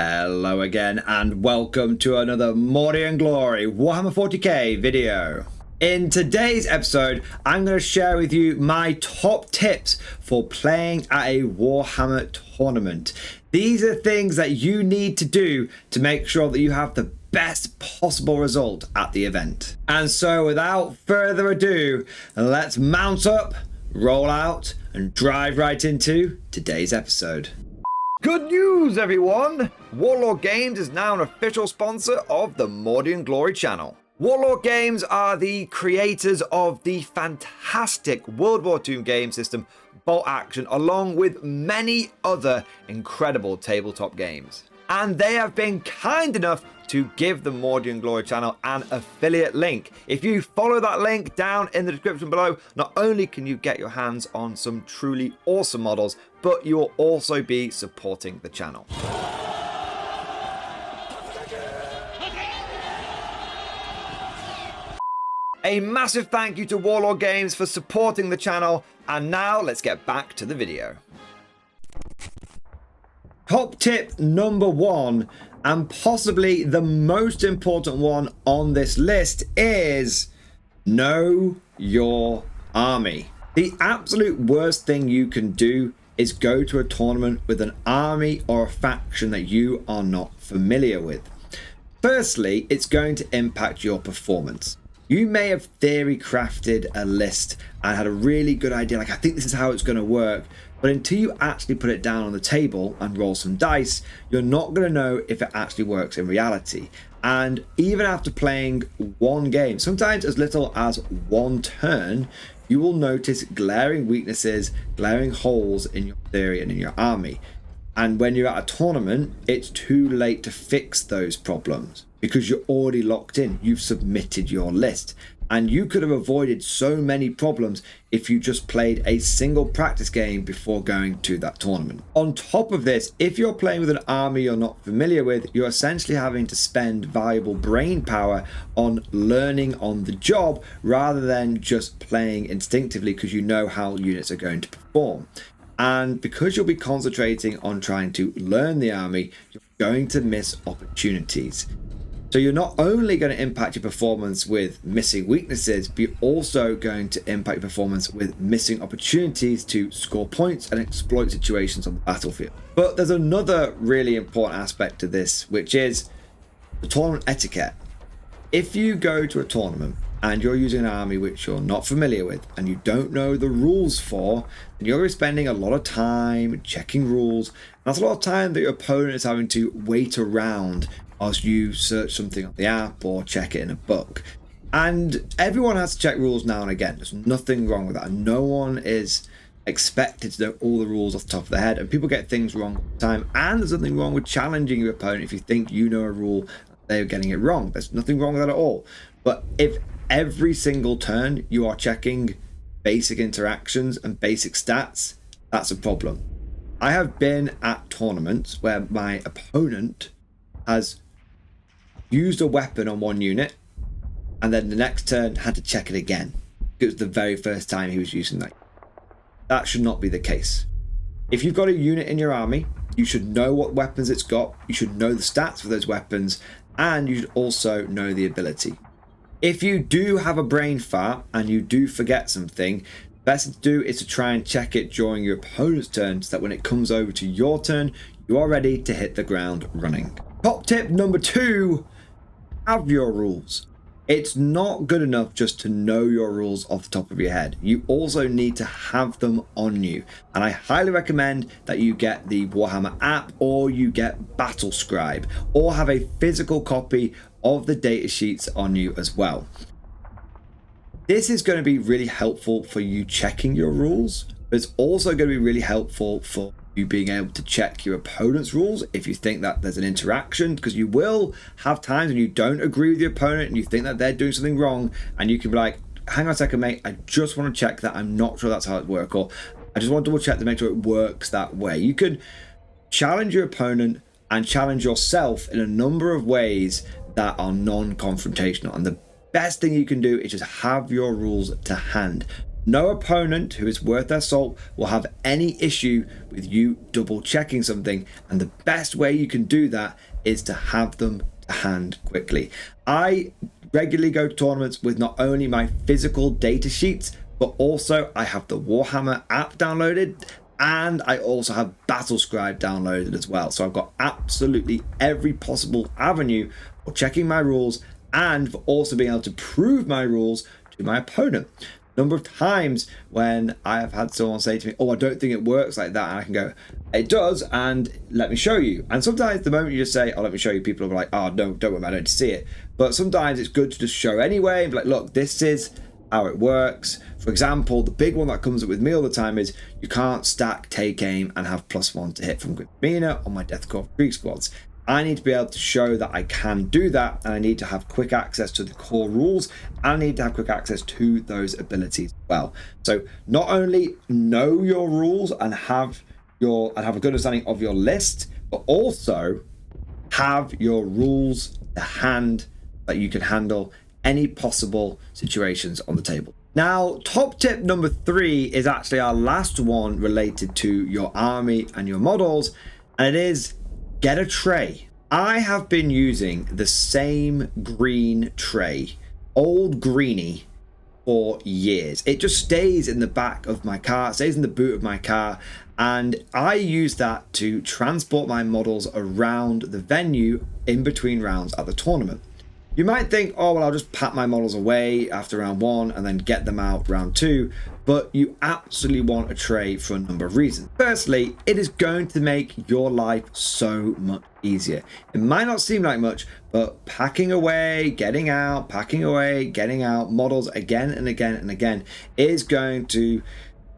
Hello again and welcome to another Mordian Glory Warhammer 40k video. In today's episode, I'm going to share with you my top tips for playing at a Warhammer tournament. These are things that you need to do to make sure that you have the best possible result at the event. And so without further ado, let's mount up, roll out, and drive right into today's episode. Good news, everyone! Warlord Games is now an official sponsor of the Mordian Glory channel. Warlord Games are the creators of the fantastic World War II game system Bolt Action, along with many other incredible tabletop games. And they have been kind enough to give the Mordian Glory channel an affiliate link. If you follow that link down in the description below, not only can you get your hands on some truly awesome models, but you will also be supporting the channel. A massive thank you to Warlord Games for supporting the channel, and now let's get back to the video. Top tip number one, and possibly the most important one on this list, is know your army. The absolute worst thing you can do is go to a tournament with an army or a faction that you are not familiar with. Firstly, it's going to impact your performance. You may have theory crafted a list and had a really good idea, like I think this is how it's going to work, but until you actually put it down on the table and roll some dice, you're not going to know if it actually works in reality. And even after playing one game, sometimes as little as one turn, you will notice glaring weaknesses, glaring holes in your theory and in your army. And when you're at a tournament, it's too late to fix those problems because you're already locked in. You've submitted your list. And you could have avoided so many problems if you just played a single practice game before going to that tournament. On top of this, if you're playing with an army you're not familiar with, you're essentially having to spend valuable brain power on learning on the job rather than just playing instinctively because you know how units are going to perform. And because you'll be concentrating on trying to learn the army, you're going to miss opportunities. So you're not only going to impact your performance with missing weaknesses, but you're also going to impact your performance with missing opportunities to score points and exploit situations on the battlefield. But there's another really important aspect to this, which is the tournament etiquette. If you go to a tournament and you're using an army which you're not familiar with and you don't know the rules for, then you're going to be spending a lot of time checking rules. And that's a lot of time that your opponent is having to wait around as you search something on the app or check it in a book. And everyone has to check rules now and again. There's nothing wrong with that. And no one is expected to know all the rules off the top of their head. And people get things wrong all the time. And there's nothing wrong with challenging your opponent if you think you know a rule, they're getting it wrong. There's nothing wrong with that at all. But if every single turn you are checking basic interactions and basic stats, that's a problem. I have been at tournaments where my opponent has used a weapon on one unit and then the next turn had to check it again. It was the very first time he was using that. That should not be the case. If you've got a unit in your army, you should know what weapons it's got, you should know the stats for those weapons, and you should also know the ability. If you do have a brain fart and you do forget something, the best thing to do is to try and check it during your opponent's turn so that when it comes over to your turn, you are ready to hit the ground running. Top tip number two, have your rules. It's not good enough just to know your rules off the top of your head. You also need to have them on you. And I highly recommend that you get the Warhammer app or you get Battle Scribe or have a physical copy of the data sheets on you as well. This is going to be really helpful for you checking your rules, but it's also going to be really helpful for you being able to check your opponent's rules if you think that there's an interaction, because you will have times when you don't agree with your opponent and you think that they're doing something wrong, and you can be like, hang on a second, mate, I just want to check that. I'm not sure that's how it works, or I just want to double check to make sure it works that way. You could challenge your opponent and challenge yourself in a number of ways that are non-confrontational, and the best thing you can do is just have your rules to hand. No opponent who is worth their salt will have any issue with you double checking something, and the best way you can do that is to have them to hand quickly. I regularly go to tournaments with not only my physical data sheets, but also I have the Warhammer app downloaded, and I also have Battlescribe downloaded as well. So I've got absolutely every possible avenue for checking my rules and for also being able to prove my rules to my opponent. Number of times when I have had someone say to me, oh, I don't think it works like that, and I can go, it does, and let me show you. And sometimes the moment you just say, oh, let me show you, people are like, oh, no, don't worry, I don't see it. But sometimes it's good to just show anyway and be like, look, this is how it works. For example, the big one that comes up with me all the time is you can't stack take aim and have +1 to hit from Grim Demeanor on my Deathcore Creek squads. I need to be able to show that I can do that, and I need to have quick access to the core rules, and I need to have quick access to those abilities as well. So not only know your rules and have a good understanding of your list, but also have your rules to hand that you can handle any possible situations on the table. Now, top tip number 3 is actually our last one related to your army and your models, and it is get a tray. I have been using the same green tray, old greenie, for years. It just stays in the back of my car, stays in the boot of my car, and I use that to transport my models around the venue in between rounds at the tournament. You might think, oh, well, I'll just pack my models away after round 1 and then get them out round 2, but you absolutely want a tray for a number of reasons. Firstly, it is going to make your life so much easier. It might not seem like much, but packing away, getting out, packing away, getting out models again and again and again is going to,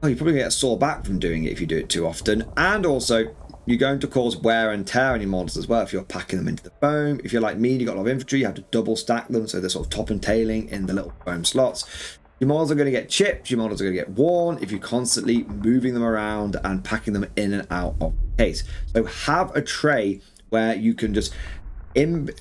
well, you're probably going to get a sore back from doing it if you do it too often, and also you're going to cause wear and tear on your models as well if you're packing them into the foam. If you're like me and you've got a lot of infantry, you have to double stack them so they're sort of top and tailing in the little foam slots. Your models are going to get chipped, your models are going to get worn if you're constantly moving them around and packing them in and out of the case. So have a tray where you can just,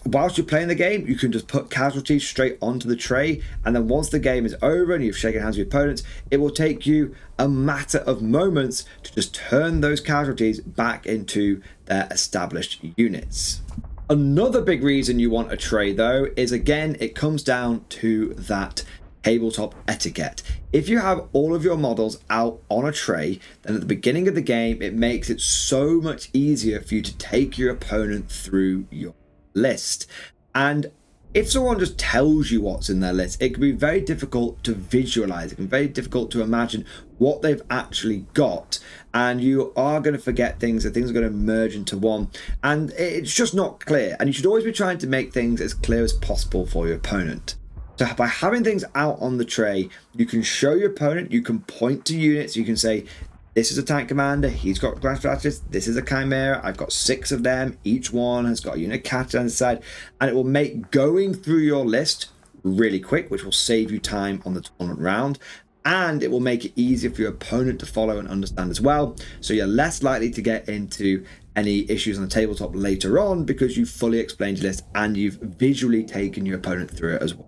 whilst you're playing the game, you can just put casualties straight onto the tray, and then once the game is over and you've shaken hands with your opponents, it will take you a matter of moments to just turn those casualties back into their established units. Another big reason you want a tray, though, is again, it comes down to that tabletop etiquette. If you have all of your models out on a tray, then at the beginning of the game, it makes it so much easier for you to take your opponent through your list. And if someone just tells you what's in their list, it can be very difficult to visualize. It can be very difficult to imagine what they've actually got, and you are going to forget things, and things are going to merge into one, and it's just not clear. And you should always be trying to make things as clear as possible for your opponent. So by having things out on the tray, you can show your opponent, you can point to units, you can say, this is a tank commander, he's got grand strategist, this is a chimera, I've got 6 of them, each one has got a unit catcher on the side, and it will make going through your list really quick, which will save you time on the tournament round, and it will make it easier for your opponent to follow and understand as well, so you're less likely to get into any issues on the tabletop later on because you've fully explained your list and you've visually taken your opponent through it as well.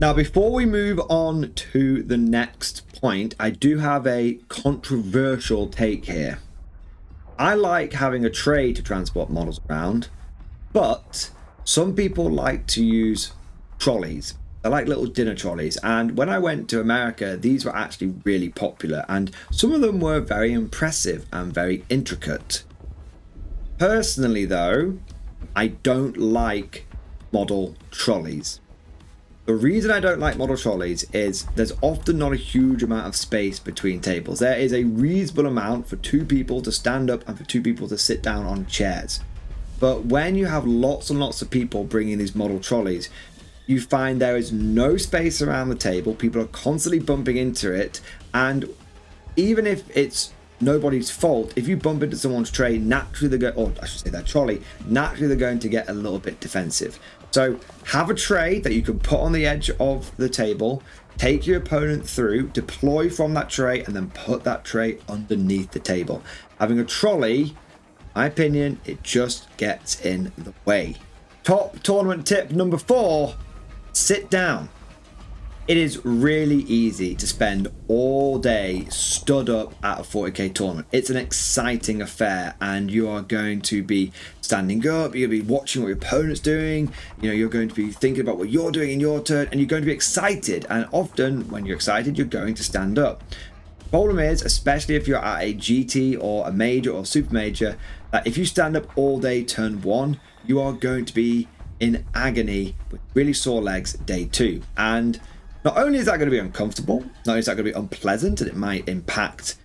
Now, before we move on to the next point, I do have a controversial take here. I like having a tray to transport models around, but some people like to use trolleys. They're like little dinner trolleys, and when I went to America, these were actually really popular, and some of them were very impressive and very intricate. Personally, though, I don't like model trolleys. The reason I don't like model trolleys is there's often not a huge amount of space between tables. There is a reasonable amount for 2 people to stand up and for 2 people to sit down on chairs. But when you have lots and lots of people bringing these model trolleys, you find there is no space around the table. People are constantly bumping into it, and even if it's nobody's fault, if you bump into someone's tray, naturally they're going, or I should say their trolley, naturally they're going to get a little bit defensive. So have a tray that you can put on the edge of the table, take your opponent through, deploy from that tray, and then put that tray underneath the table. Having a trolley, my opinion, it just gets in the way. Top tournament tip number 4, sit down. It is really easy to spend all day stood up at a 40k tournament. It's an exciting affair, and you are going to be standing up, you're going to be watching what your opponent's doing, you're going to be thinking about what you're doing in your turn, and you're going to be excited. And often when you're excited, you're going to stand up. Problem is, especially if you're at a GT or a major or super major, that if you stand up all day turn 1, you are going to be in agony with really sore legs day 2. And not only is that going to be uncomfortable, not only is that going to be unpleasant and it might impact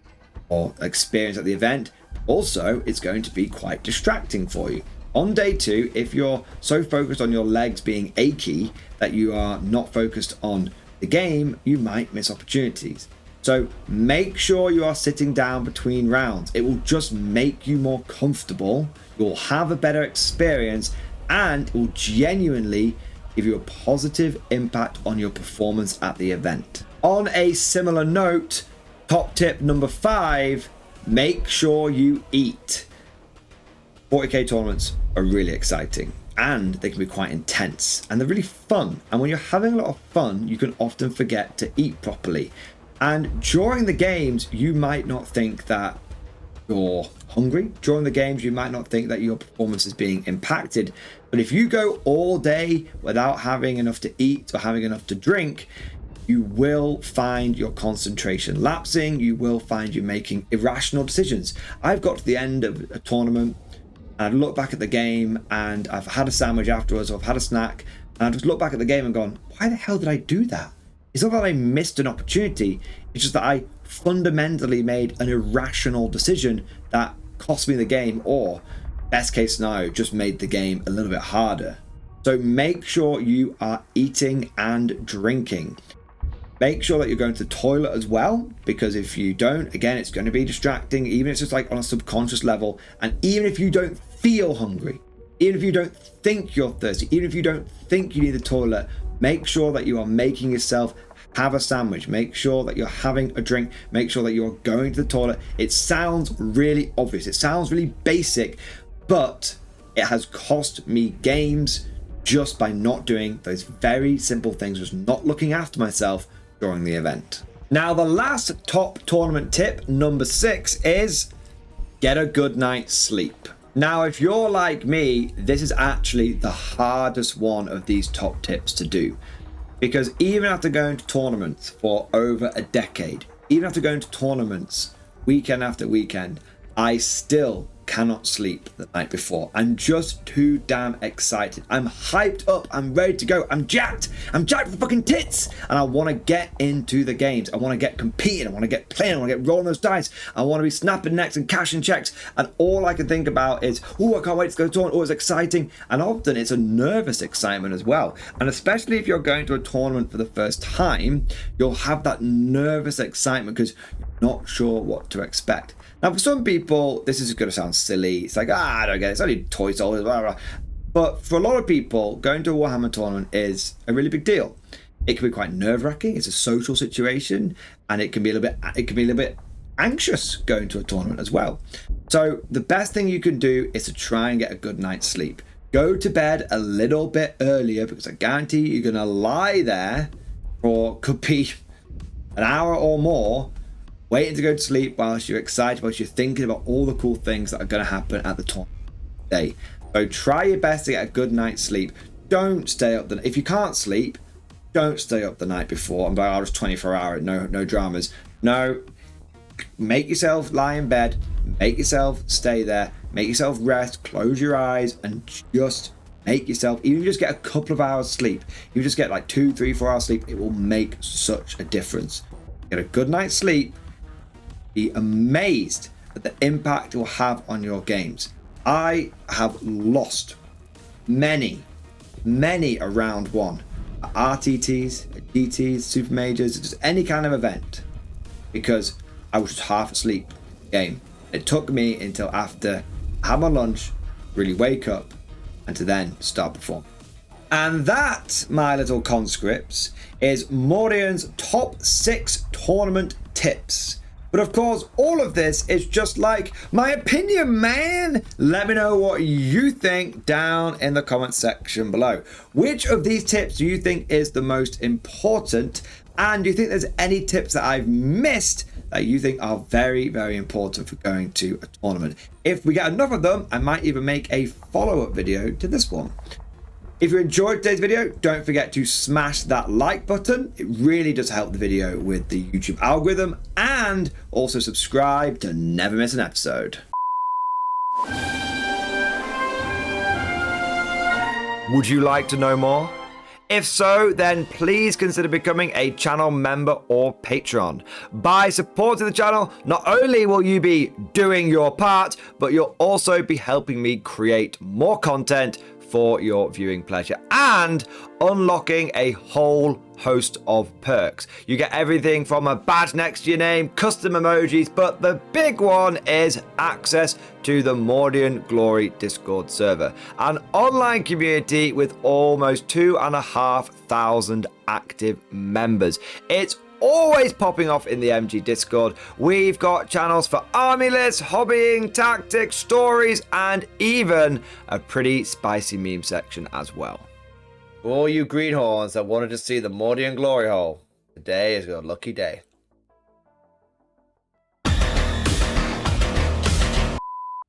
or experience at the event, also it's going to be quite distracting for you. On day 2, if you're so focused on your legs being achy that you are not focused on the game, you might miss opportunities. So make sure you are sitting down between rounds. It will just make you more comfortable, you'll have a better experience, and it will genuinely give you a positive impact on your performance at the event. On a similar note, top tip number 5, make sure you eat. 40k tournaments are really exciting and they can be quite intense and they're really fun. And when you're having a lot of fun, you can often forget to eat properly. And during the games, you might not think that you're hungry. During the games, you might not think that your performance is being impacted. But if you go all day without having enough to eat or having enough to drink, you will find your concentration lapsing. You will find you making irrational decisions. I've got to the end of a tournament and I've looked back at the game and I've had a sandwich afterwards, or I've had a snack, and I've just looked back at the game and gone, why the hell did I do that? It's not that I missed an opportunity. It's just that I fundamentally made an irrational decision that cost me the game, or best case scenario, just made the game a little bit harder. So make sure you are eating and drinking. Make sure that you're going to the toilet as well, because if you don't, again, it's going to be distracting, even if it's just like on a subconscious level. And even if you don't feel hungry, even if you don't think you're thirsty, even if you don't think you need the toilet, make sure that you are making yourself have a sandwich. Make sure that you're having a drink. Make sure that you're going to the toilet. It sounds really obvious. It sounds really basic, but it has cost me games just by not doing those very simple things, just not looking after myself during the event. Now, the last top tournament tip, number 6, is get a good night's sleep. Now, if you're like me, this is actually the hardest one of these top tips to do. Because even after going to tournaments for over a decade, even after going to tournaments weekend after weekend, I still cannot sleep the night before. I'm just too damn excited. I'm hyped up. I'm ready to go. I'm jacked. I'm jacked for fucking tits. And I want to get into the games. I want to get competing. I want to get playing. I want to get rolling those dice. I want to be snapping necks and cashing checks. And all I can think about is, oh, I can't wait to go to a tournament. Oh, it's exciting. And often it's a nervous excitement as well. And especially if you're going to a tournament for the first time, you'll have that nervous excitement because you're not sure what to expect. Now, for some people, this is going to sound silly. It's like, I don't get it. It's only toy soldiers, blah, blah. But for a lot of people, going to a Warhammer tournament is a really big deal. It can be quite nerve-wracking. It's a social situation, and it can be a little bit anxious going to a tournament as well. So the best thing you can do is to try and get a good night's sleep. Go to bed a little bit earlier, because I guarantee you're going to lie there for could be an hour or more, waiting to go to sleep whilst you're excited, whilst you're thinking about all the cool things that are going to happen at the tournament day. So try your best to get a good night's sleep. Don't stay up if you can't sleep, don't stay up the night before and by just 24 hours, no dramas. No, make yourself lie in bed, make yourself stay there, make yourself rest, close your eyes, and just make yourself, even if you just get a couple of hours sleep, you just get like 2, 3, 4 hours sleep, it will make such a difference. Get a good night's sleep. Be amazed at the impact it will have on your games. I have lost many a round 1 at RTTs, at GTs, super majors, just any kind of event, because I was just half asleep game. It took me until after I had my lunch, really wake up, and to then start performing. And that, my little conscripts, is Mordian's top 6 tournament tips. But of course, all of this is just like my opinion, man. Let me know what you think down in the comment section below. Which of these tips do you think is the most important? And do you think there's any tips that I've missed that you think are very, very important for going to a tournament? If we get enough of them, I might even make a follow-up video to this one. If you enjoyed today's video, don't forget to smash that like button. It really does help the video with the YouTube algorithm, and also subscribe to never miss an episode. Would you like to know more? If so, then please consider becoming a channel member or patron. By supporting the channel, not only will you be doing your part, but you'll also be helping me create more content for your viewing pleasure and unlocking a whole host of perks. You get everything from a badge next to your name, custom emojis, but the big one is access to the Mordian Glory Discord server, an online community with almost 2,500 active members. It's always popping off in the MG Discord. We've got channels for army lists, hobbying, tactics, stories, and even a pretty spicy meme section as well. For all you greenhorns that wanted to see the Mordian glory hole, today is your lucky day.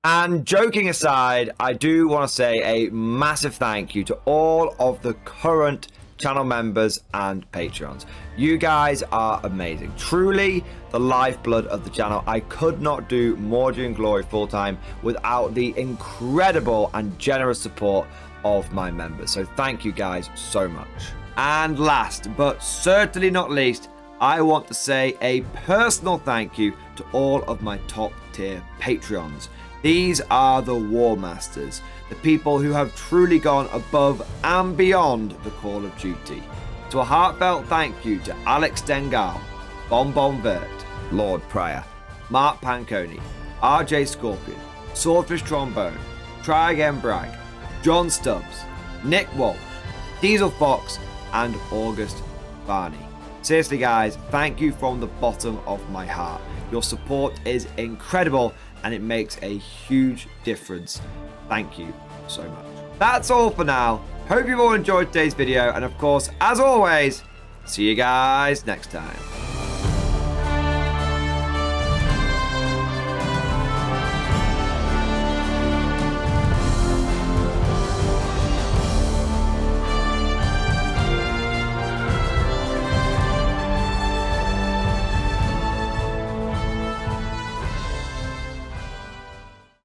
And joking aside, I do want to say a massive thank you to all of the current channel members and patrons. You guys are amazing, truly the lifeblood of the channel. I could not do Mordian Glory full-time without the incredible and generous support of my members, so thank you guys so much. And last but certainly not least, I want to say a personal thank you to all of my top tier Patreons. These are the War Masters, the people who have truly gone above and beyond the call of duty. So a heartfelt thank you to Alex Dengal, Bonbon Vert, Lord Pryor, Mark Panconi, RJ Scorpion, Swordfish Trombone, Try Again Bragg, John Stubbs, Nick Walsh, Diesel Fox, and August Barney. Seriously guys, thank you from the bottom of my heart. Your support is incredible and it makes a huge difference. Thank you so much. That's all for now. Hope you've all enjoyed today's video, and of course, as always, see you guys next time.